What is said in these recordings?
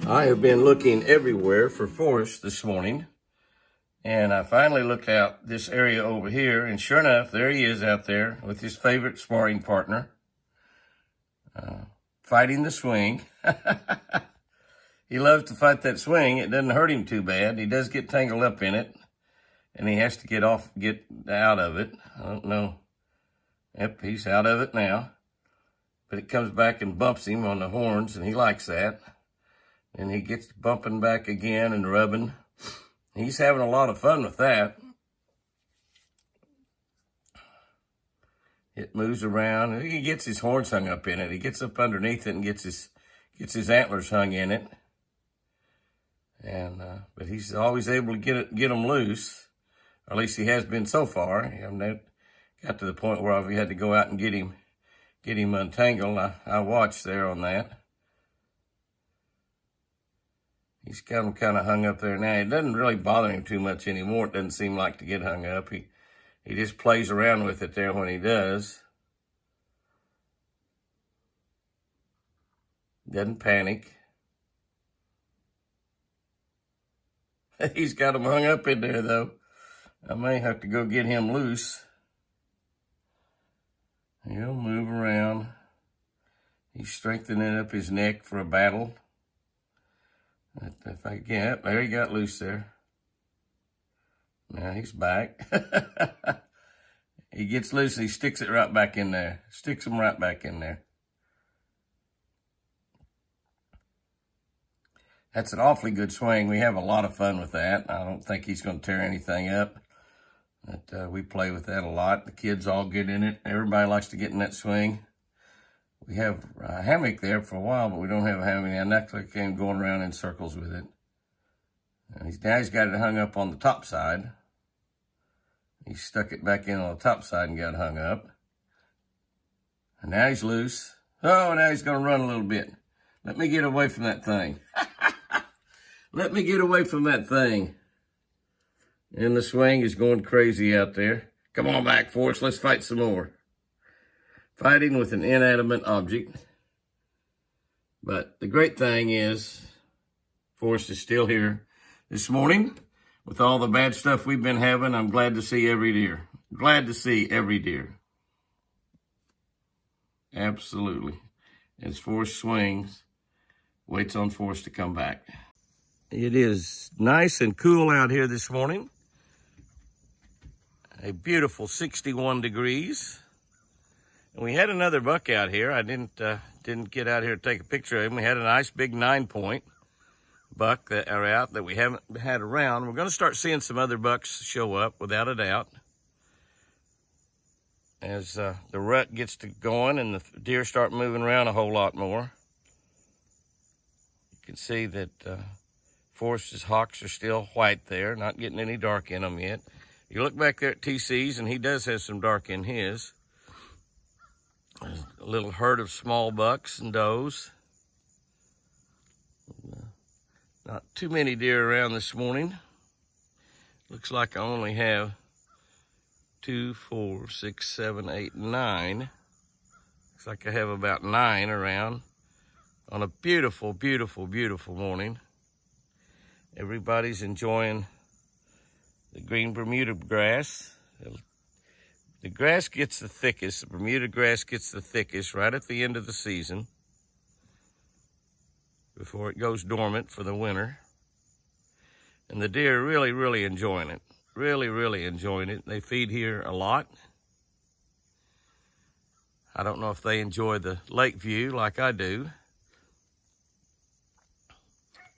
I have been looking everywhere for Forrest this morning, and I finally looked out this area over here, and sure enough, there he is out there with his favorite sparring partner, fighting the swing. He loves to fight that swing. It doesn't hurt him too bad. He does get tangled up in it, and he has to get out of it. I don't know. Yep, he's out of it now. But it comes back and bumps him on the horns, and he likes that. And he gets bumping back again and rubbing. He's having a lot of fun with that. It moves around. He gets his horns hung up in it. He gets up underneath it and gets his antlers hung in it. And but he's always able to get them loose, or at least he has been so far. I haven't got to the point where I've had to go out and get him untangled. I watched there on that. He's got him kind of hung up there now. It doesn't really bother him too much anymore. It doesn't seem like to get hung up. He just plays around with it there when he does. Doesn't panic. He's got him hung up in there, though. I may have to go get him loose. He'll move around. He's strengthening up his neck for a battle. If I get, there he got loose there. Now he's back. He gets loose and he sticks it right back in there. Sticks him right back in there. That's an awfully good swing. We have a lot of fun with that. I don't think he's going to tear anything up. But we play with that a lot. The kids all get in it. Everybody likes to get in that swing. We have a hammock there for a while, but we don't have a hammock now. That's like him going around in circles with it. And now he's got it hung up on the top side. He stuck it back in on the top side and got hung up. And now he's loose. Oh, now he's going to run a little bit. Let me get away from that thing. Let me get away from that thing. And the swing is going crazy out there. Come on back, Forrest. Let's fight some more. Fighting with an inanimate object. But the great thing is, Forrest is still here this morning. With all the bad stuff we've been having, I'm glad to see every deer. Glad to see every deer. Absolutely. As Forrest swings, waits on Forrest to come back. It is nice and cool out here this morning. A beautiful 61 degrees. And we had another buck out here. I didn't get out here to take a picture of him. We had a nice big 9-point buck that are out that we haven't had around. We're going to start seeing some other bucks show up, without a doubt, as the rut gets to going and the deer start moving around a whole lot more. You can see that Forrest's hawks are still white there, not getting any dark in them yet. You look back there at TC's, and he does have some dark in his. There's a little herd of small bucks and does. Not too many deer around this morning. Looks like I only have 2, 4, 6, 7, 8, 9. Looks like I have about 9 around on a beautiful, beautiful, beautiful morning. Everybody's enjoying the green Bermuda grass. The grass gets the thickest, the Bermuda grass gets the thickest right at the end of the season before it goes dormant for the winter. And the deer are really, really enjoying it. Really, really enjoying it. They feed here a lot. I don't know if they enjoy the lake view like I do.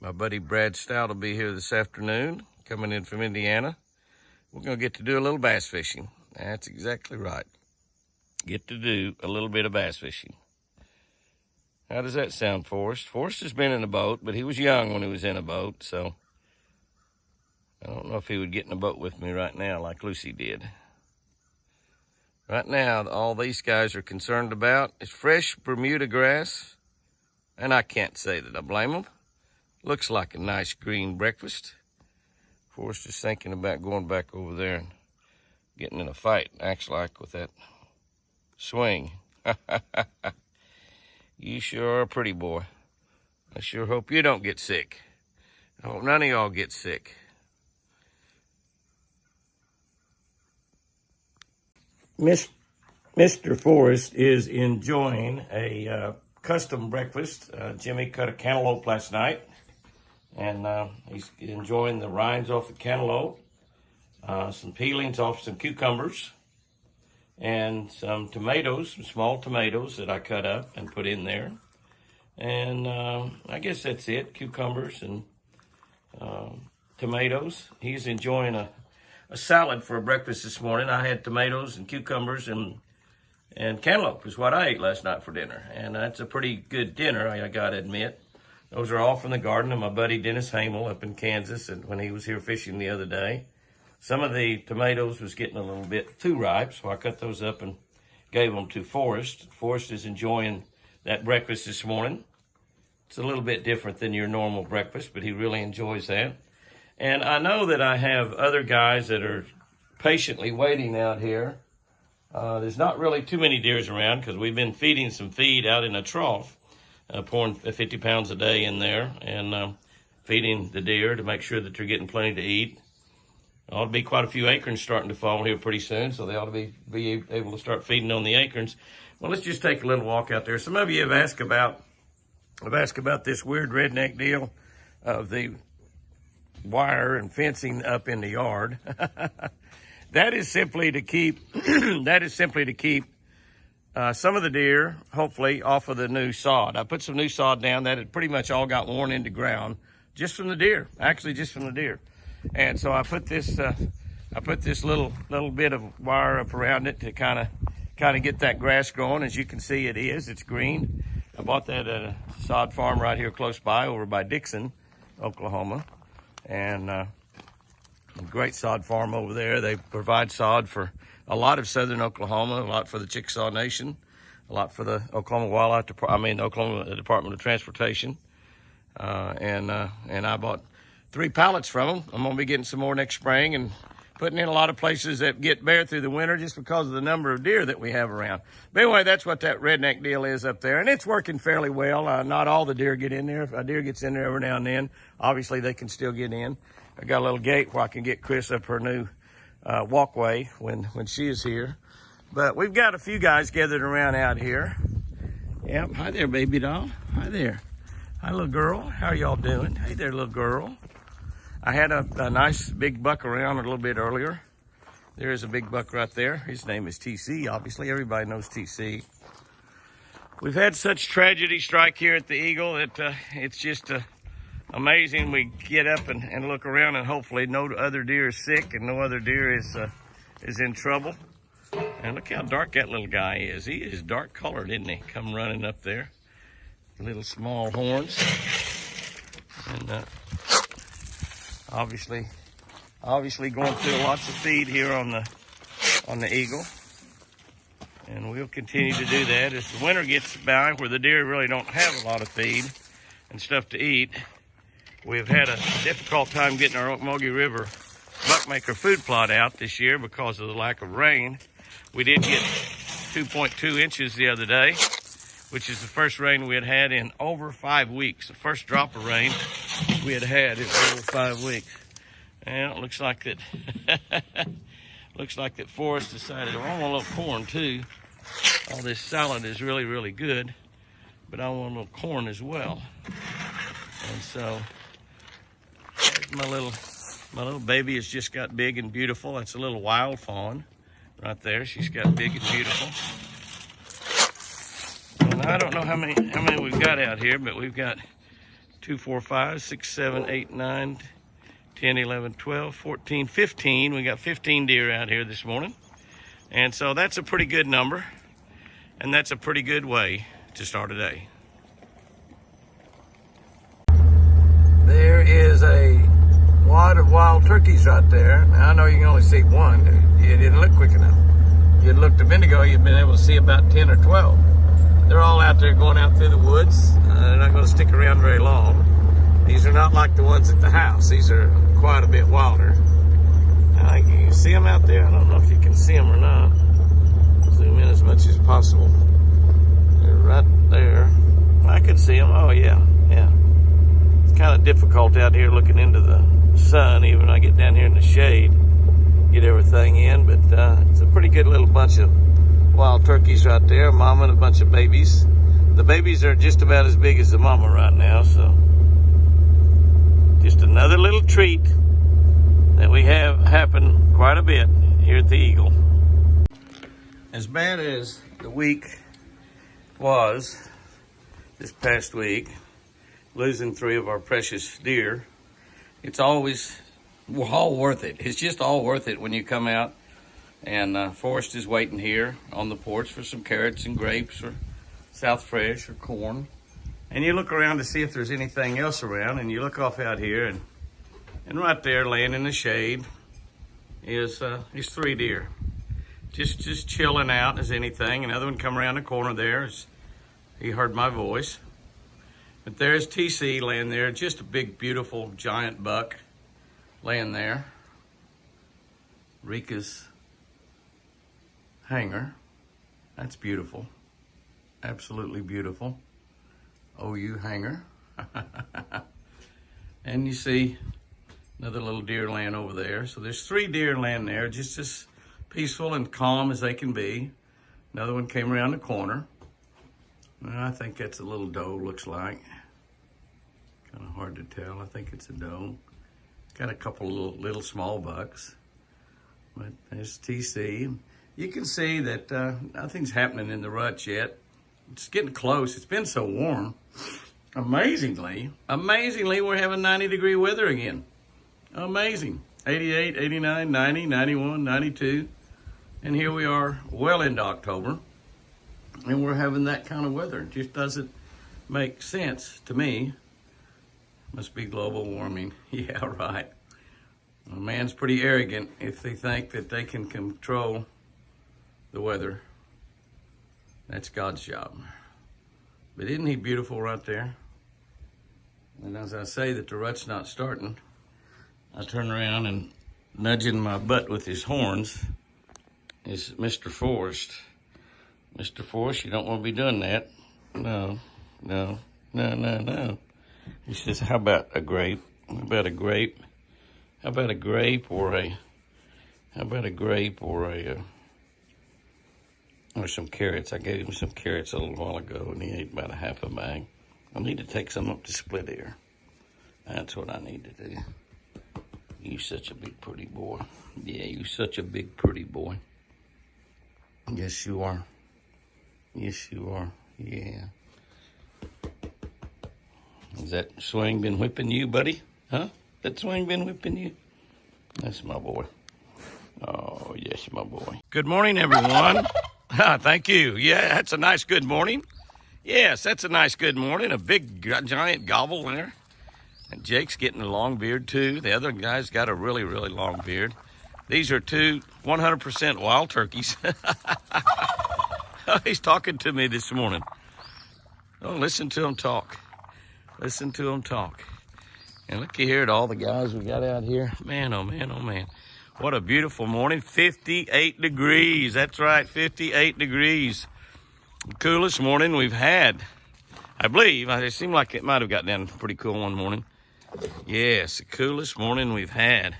My buddy Brad Stout will be here this afternoon, coming in from Indiana. We're going to get to do a little bass fishing. That's exactly right. Get to do a little bit of bass fishing. How does that sound, Forrest? Forrest has been in a boat, but he was young when he was in a boat, so I don't know if he would get in a boat with me right now like Lucy did. Right now, all these guys are concerned about is fresh Bermuda grass, and I can't say that I blame them. Looks like a nice green breakfast. Forrest is thinking about going back over there and getting in a fight, acts like, with that swing. You sure are a pretty boy. I sure hope you don't get sick. I hope none of y'all get sick. Mr. Forrest is enjoying a custom breakfast. Jimmy cut a cantaloupe last night, and he's enjoying the rinds off the cantaloupe, some peelings off some cucumbers, and some tomatoes, some small tomatoes that I cut up and put in there. And I guess that's it, cucumbers and tomatoes. He's enjoying a salad for breakfast this morning. I had tomatoes and cucumbers and cantaloupe is what I ate last night for dinner. And that's a pretty good dinner, I gotta admit. Those are all from the garden of my buddy Dennis Hamel up in Kansas, and when he was here fishing the other day. Some of the tomatoes was getting a little bit too ripe, so I cut those up and gave them to Forrest. Forrest is enjoying that breakfast this morning. It's a little bit different than your normal breakfast, but he really enjoys that. And I know that I have other guys that are patiently waiting out here. There's not really too many deers around because we've been feeding some feed out in a trough, pouring 50 pounds a day in there and feeding the deer to make sure that they're getting plenty to eat. There ought to be quite a few acorns starting to fall here pretty soon, so they ought to be able to start feeding on the acorns. Well, let's just take a little walk out there. Some of you have asked about this weird redneck deal of the wire and fencing up in the yard. That is simply to keep some of the deer, hopefully, off of the new sod. I put some new sod down that had pretty much all got worn into ground just from the deer, actually just from the deer. And so I put this little bit of wire up around it to kind of get that grass growing. As you can see, it's green. I bought that at a sod farm right here close by, over by Dixon, Oklahoma, and a great sod farm over there. They provide sod for a lot of southern Oklahoma, a lot for the Chickasaw Nation, a lot for the Oklahoma Oklahoma Department of Transportation, and I bought 3 pallets from them. I'm gonna be getting some more next spring and putting in a lot of places that get bare through the winter just because of the number of deer that we have around. But anyway, that's what that redneck deal is up there, and it's working fairly well. Not all the deer get in there. If a deer gets in there every now and then, obviously they can still get in. I got a little gate where I can get Chris up her new walkway when she is here. But we've got a few guys gathered around out here. Yep, hi there, baby doll. Hi there. Hi, little girl. How are y'all doing? Hey there, little girl. I had a nice big buck around a little bit earlier. There is a big buck right there. His name is TC. Obviously, everybody knows TC. We've had such tragedy strike here at the Eagle that it's just amazing. We get up and look around, and hopefully no other deer is sick and no other deer is in trouble. And look how dark that little guy is. He is dark colored, isn't he? Come running up there. Little small horns. And obviously going through lots of feed here on the Eagle, and we'll continue to do that as the winter gets by, where the deer really don't have a lot of feed and stuff to eat. We've had a difficult time getting our Okmulgee River buckmaker food plot out this year because of the lack of rain. We did get 2.2 inches the other day, which is the first rain we had in over 5 weeks. The first drop of rain we had in over 5 weeks. And it looks like that Forrest decided, well, I want a little corn too. All this salad is really, really good, but I want a little corn as well. And so my little baby has just got big and beautiful. That's a little wild fawn right there. She's got big and beautiful. And I don't know how many we've got out here, but we've got 2, 4, 5, 6, 7, 8, 9, 10, 11, 12, 14, 15. We got 15 deer out here this morning. And so that's a pretty good number. And that's a pretty good way to start a day. There is a wad of wild turkeys right there. Now, I know you can only see one. You didn't look quick enough. If you'd looked a minute ago, you'd been able to see about 10 or 12. They're all out there going out through the woods. They're not going to stick around very long. These are not like the ones at the house. These are quite a bit wilder. You can see them out there. I don't know if you can see them or not. Zoom in as much as possible. They're right there. I can see them. Oh, yeah. of difficult out here looking into the sun, even when I get down here in the shade, get everything in. But it's a pretty good little bunch of wild turkeys right there, mama and a bunch of babies. The babies are just about as big as the mama right now, so just another little treat that we have happen quite a bit here at the Eagle. As bad as the week was this past week, losing 3 of our precious deer, it's always all worth it. It's just all worth it when you come out and Forrest is waiting here on the porch for some carrots and grapes or South Fresh or corn. And you look around to see if there's anything else around, and you look off out here, and right there laying in the shade is 3 deer. Just chilling out as anything. Another one come around the corner there. He heard my voice. But there's TC laying there, just a big, beautiful, giant buck laying there. Rika's hanger. That's beautiful. Absolutely beautiful. OU hanger. And you see another little deer laying over there. So there's 3 deer laying there, just as peaceful and calm as they can be. Another one came around the corner. And I think that's a little doe, looks like. Kind of hard to tell. I think it's a doe. Got a couple little small bucks. But there's TC. You can see that nothing's happening in the rut yet. It's getting close. It's been so warm. Amazingly, we're having 90-degree weather again. Amazing. 88, 89, 90, 91, 92. And here we are well into October. And we're having that kind of weather. It just doesn't make sense to me. Must be global warming. Yeah, right. A man's pretty arrogant if they think that they can control the weather. That's God's job. But isn't he beautiful right there? And as I say that the rut's not starting, I turn around and nudging my butt with his horns is Mr. Forrest. Mr. Forrest, you don't want to be doing that. No. He says, how about a grape? How about a grape? How about a grape or some carrots? I gave him some carrots a little while ago, and he ate about a half a bag. I need to take some up to Split Ear. That's what I need to do. You such a big, pretty boy. Yeah, you such a big, pretty boy. Yes, you are. Yes, you are. Yeah. Has that swing been whipping you, buddy? Huh? That swing been whipping you? That's my boy. Oh, yes, my boy. Good morning, everyone. Thank you. Yeah, that's a nice good morning. Yes, that's a nice good morning. A big, giant gobble there. And Jake's getting a long beard, too. The other guy's got a really, really long beard. These are 2 100% wild turkeys. He's talking to me this morning. Oh, listen to him talk. Listen to him talk. And looky here at all the guys we got out here. Man, oh man, oh man. What a beautiful morning. 58 degrees. That's right, 58 degrees. The coolest morning we've had. I believe, it seemed like it might have got down pretty cool one morning. Yes, the coolest morning we've had.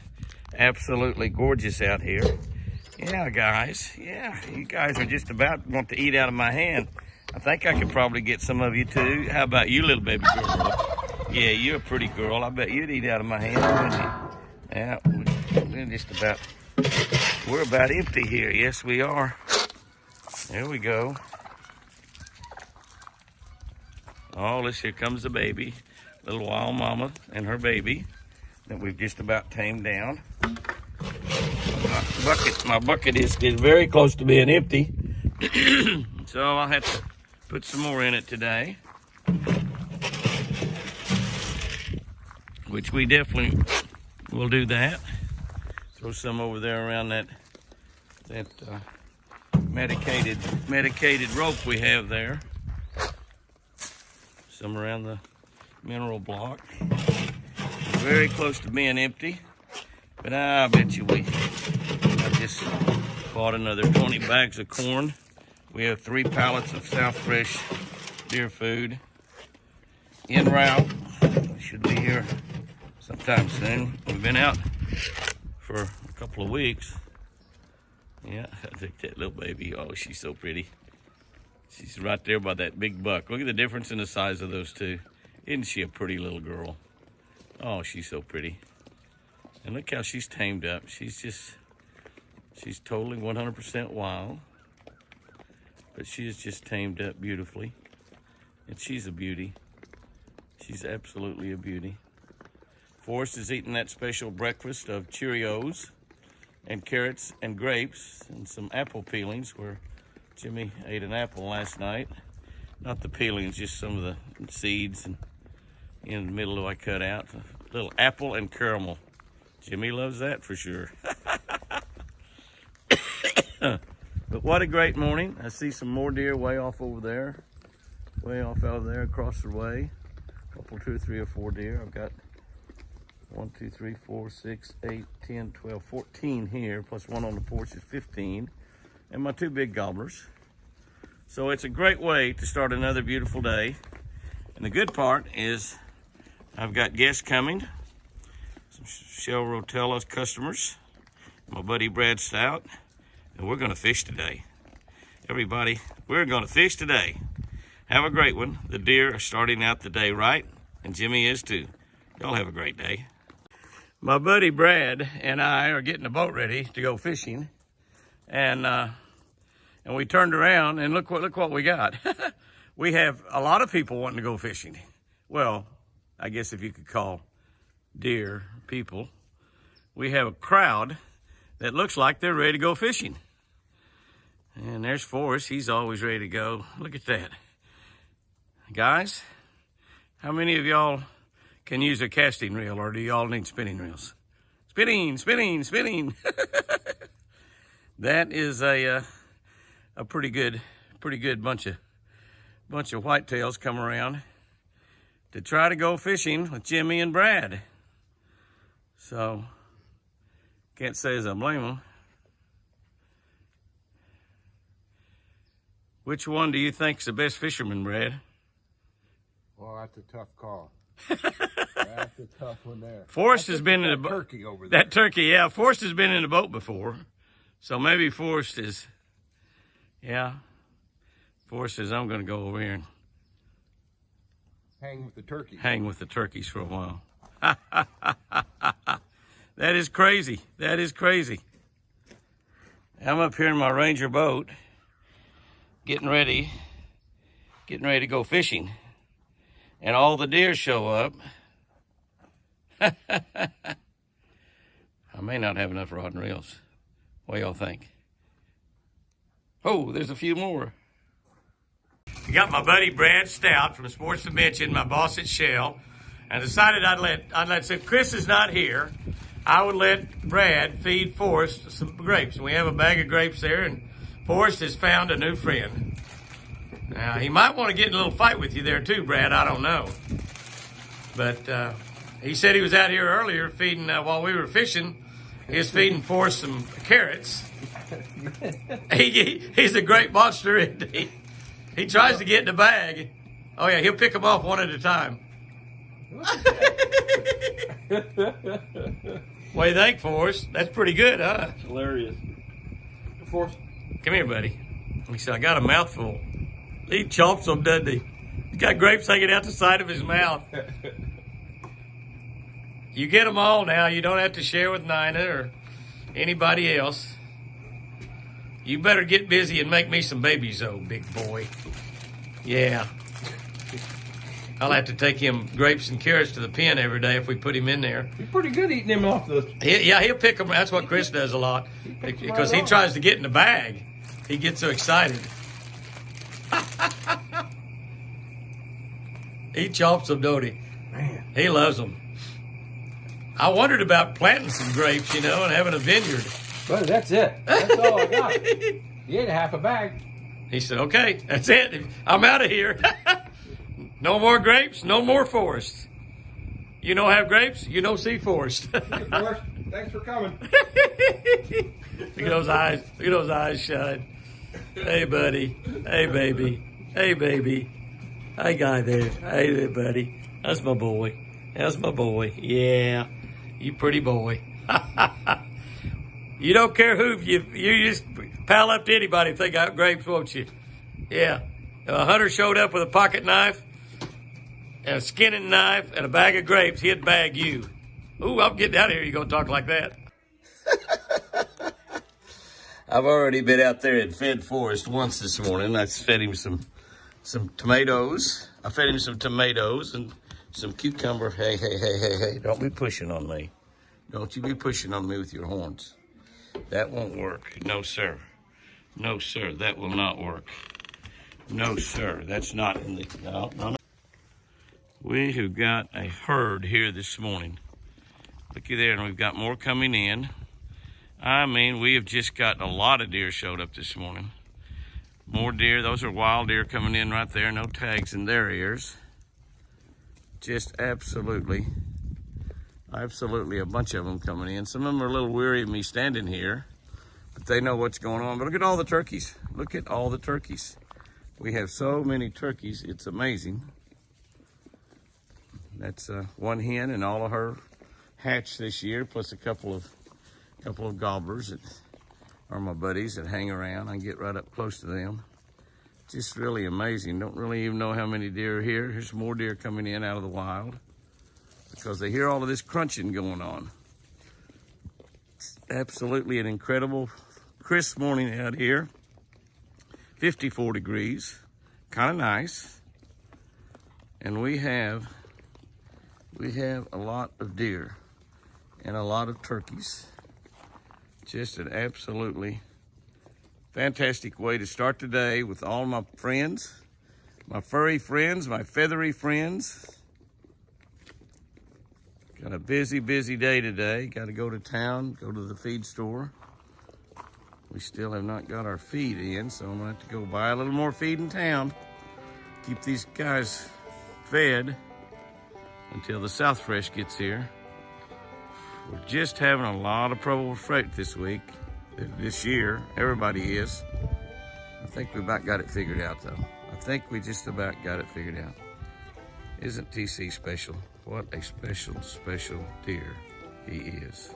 Absolutely gorgeous out here. Yeah, guys. Yeah, you guys are just about want to eat out of my hand. I think I could probably get some of you too. How about you, little baby girl? Yeah, you're a pretty girl. I bet you'd eat out of my hand, wouldn't you? Yeah, we're just about, we're about empty here. Yes, we are. There we go. Oh, here comes the baby. Little wild mama and her baby that we've just about tamed down. My bucket is very close to being empty. So I'll have to put some more in it today. Which we definitely will do that. Throw some over there around that medicated rope we have there. Some around the mineral block. Very close to being empty. But I bet you I just bought another 20 bags of corn. We have 3 pallets of South Fresh deer food en route. Should be here sometime soon. We've been out for a couple of weeks. Yeah, I think that little baby, oh, she's so pretty. She's right there by that big buck. Look at the difference in the size of those two. Isn't she a pretty little girl? Oh, she's so pretty. And look how she's tamed up. She's totally 100% wild. But she is just tamed up beautifully. And she's a beauty. She's absolutely a beauty. Forrest is eating that special breakfast of Cheerios and carrots and grapes and some apple peelings, where Jimmy ate an apple last night. Not the peelings, just some of the seeds, and in the middle I cut out. A little apple and caramel. Jimmy loves that for sure. But what a great morning. I see some more deer way off over there. Way off out there across the way. A couple, 2, 3, or 4 deer. I've got 1, 2, 3, 4, 6, 8, 10, 12, 14 here, plus one on the porch is 15. And my 2 big gobblers. So it's a great way to start another beautiful day. And the good part is I've got guests coming. Some Shell Rotella customers. My buddy Brad Stout. And we're gonna fish today. Everybody, we're gonna fish today. Have a great one. The deer are starting out the day right, and Jimmy is too. Y'all have a great day. My buddy Brad and I are getting the boat ready to go fishing, and we turned around and look what we got. We have a lot of people wanting to go fishing. Well, I guess if you could call deer people. We have a crowd that looks like they're ready to go fishing. And there's Forrest. He's always ready to go. Look at that. Guys, how many of y'all can use a casting reel, or do y'all need spinning reels? Spinning, spinning, spinning. That is a pretty good bunch of whitetails come around to try to go fishing with Jimmy and Brad. So can't say as I blame them. Which one do you think's the best fisherman, Brad? Well, that's a tough call. That's a tough one there. Forrest has been in a turkey over there. That turkey, yeah. Forrest has been in a boat before. So maybe Forrest is, yeah. Forrest says, I'm going to go over here and hang with the turkeys. Hang with the turkeys for a while. That is crazy. That is crazy. I'm up here in my Ranger boat, getting ready to go fishing. And all the deer show up. I may not have enough rod and reels. What y'all think? Oh, there's a few more. I got my buddy Brad Stout from Sports Dimension, my boss at Shell. I decided I'd let since Chris is not here, I would let Brad feed Forrest some grapes. We have a bag of grapes there, and Forrest has found a new friend. Now, he might want to get in a little fight with you there too, Brad. I don't know. But he said he was out here earlier feeding, while we were fishing, he was feeding Forrest some carrots. He's a great monster, isn't he? He tries to get in the bag. Oh, yeah, he'll pick them off one at a time. What do you think, Forrest? That's pretty good, huh? That's hilarious. Forrest, come here, buddy. He said, I got a mouthful. He chomps them, doesn't he? He's got grapes hanging out the side of his mouth. You get them all now. You don't have to share with Nina or anybody else. You better get busy and make me some babies, though, big boy. Yeah. I'll have to take him grapes and carrots to the pen every day if we put him in there. He's pretty good eating them off the... Yeah, he'll pick them. That's what Chris does a lot. Because he tries to get in the bag. He gets so excited. He chops them, don't he? Man. He loves them. I wondered about planting some grapes, and having a vineyard. But that's it. That's all I got. He ate half a bag. He said, okay, that's it. I'm out of here. No more grapes, no more Forrest. You don't have grapes, you don't see Forrest. Hey, Forrest, thanks for coming. Look at those eyes. Look at those eyes shine. Hey, buddy. Hey, baby. Hey, baby. Hi, guy there. Hey there, buddy. That's my boy. That's my boy. Yeah, you pretty boy. You don't care who, you just pal up to anybody if they got grapes, won't you? Yeah. If a hunter showed up with a pocket knife and a skinning knife and a bag of grapes, he'd bag you. Ooh, I'm getting out of here. You're going to talk like that. I've already been out there and fed Forrest once this morning. I fed him some tomatoes. I fed him some tomatoes and some cucumber. Hey, don't be pushing on me. Don't you be pushing on me with your horns. That won't work. No, sir. No, sir. That will not work. No, sir. That's not in the... No. We have got a herd here this morning. Looky there, and we've got more coming in. I mean, we have just got a lot of deer showed up this morning. More deer. Those are wild deer coming in right there. No tags in their ears. Just absolutely a bunch of them coming in. Some of them are a little weary of me standing here, but they know what's going on. But look at all the turkeys. Look at all the turkeys. We have so many turkeys. It's amazing. That's one hen and all of her hatched this year, plus a couple of gobblers that are my buddies that hang around. I can get right up close to them. Just really amazing. Don't really even know how many deer are here. Here's more deer coming in out of the wild because they hear all of this crunching going on. It's absolutely an incredible crisp morning out here. 54 degrees, kind of nice. And we have a lot of deer and a lot of turkeys. Just an absolutely fantastic way to start the day with all my friends, my furry friends, my feathery friends. Got a busy day today. Got to go to town, go to the feed store. We still have not got our feed in, so I'm gonna have to go buy a little more feed in town. Keep these guys fed until the South Fresh gets here. We're just having a lot of trouble with freight this year. Everybody is. I think we about got it figured out, though. I think we just about got it figured out. Isn't TC special? What a special deer he is.